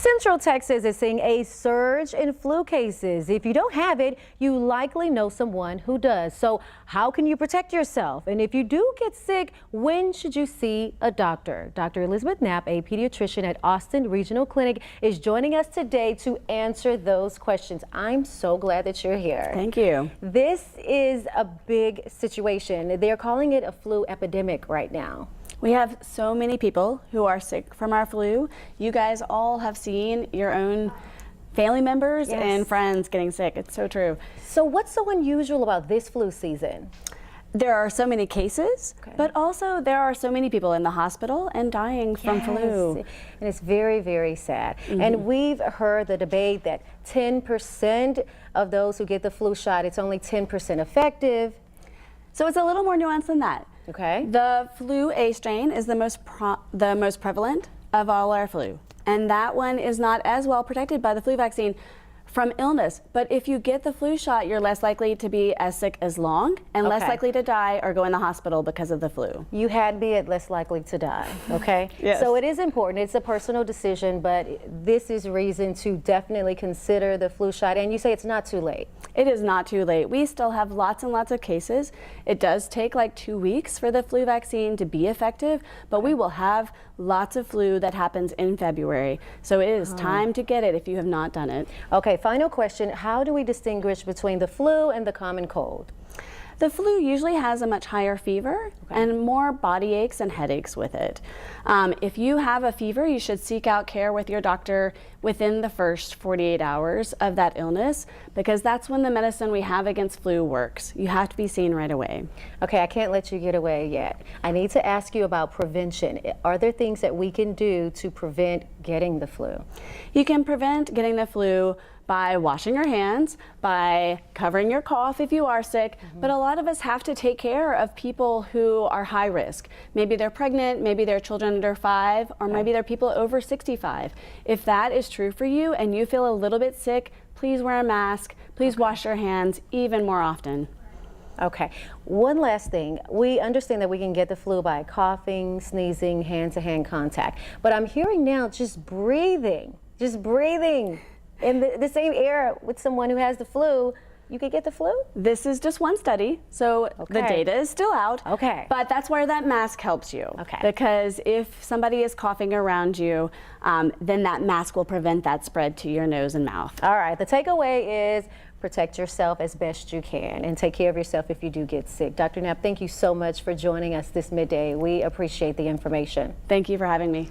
Central Texas is seeing a surge in flu cases. If you don't have it, you likely know someone who does. So how can you protect yourself? And if you do get sick, when should you see a doctor? Dr. Elizabeth Knapp, a pediatrician at Austin Regional Clinic, is joining us today to answer those questions. I'm so glad that you're here. Thank you. This is a big situation. They're calling it a flu epidemic right now. We have so many people who are sick from our flu. You guys all have seen your own family members and friends getting sick. It's so true. So what's so unusual about this flu season? There are so many cases, but also there are so many people in the hospital and dying from flu. And it's very, very sad. And we've heard the debate that 10% of those who get the flu shot, it's only 10% effective. So it's a little more nuanced than that. Okay. The flu A strain is the most prevalent of all our flu, and that one is not as well protected by the flu vaccine from illness. But if you get the flu shot, you're less likely to be as sick as long and less likely to die or go in the hospital because of the flu. You had me at less likely to die, okay? Yes. So it is important. It's a personal decision, but this is reason to definitely consider the flu shot. And you say it's not too late. It is not too late. We still have lots and lots of cases. It does take like 2 weeks for the flu vaccine to be effective, but we will have lots of flu that happens in February. So it is time to get it if you have not done it. Okay, final question. How do we distinguish between the flu and the common cold? The flu usually has a much higher fever and more body aches and headaches with it. If you have a fever, you should seek out care with your doctor within the first 48 hours of that illness, because that's when the medicine we have against flu works. You have to be seen right away. Okay, I can't let you get away yet. I need to ask you about prevention. Are there things that we can do to prevent getting the flu? You can prevent getting the flu by washing your hands, by covering your cough if you are sick, but a lot of us have to take care of people who are high risk. Maybe they're pregnant, maybe they're children under 5, or maybe they're people over 65. If that is true for you and you feel a little bit sick, please wear a mask, please wash your hands even more often. Okay, one last thing. We understand that we can get the flu by coughing, sneezing, hand-to-hand contact, but I'm hearing now just breathing in the same air with someone who has the flu, you could get the flu? This is just one study, so the data is still out. Okay. But that's where that mask helps you. Okay. Because if somebody is coughing around you, then that mask will prevent that spread to your nose and mouth. All right, the takeaway is protect yourself as best you can and take care of yourself if you do get sick. Dr. Knapp, thank you so much for joining us this midday. We appreciate the information. Thank you for having me.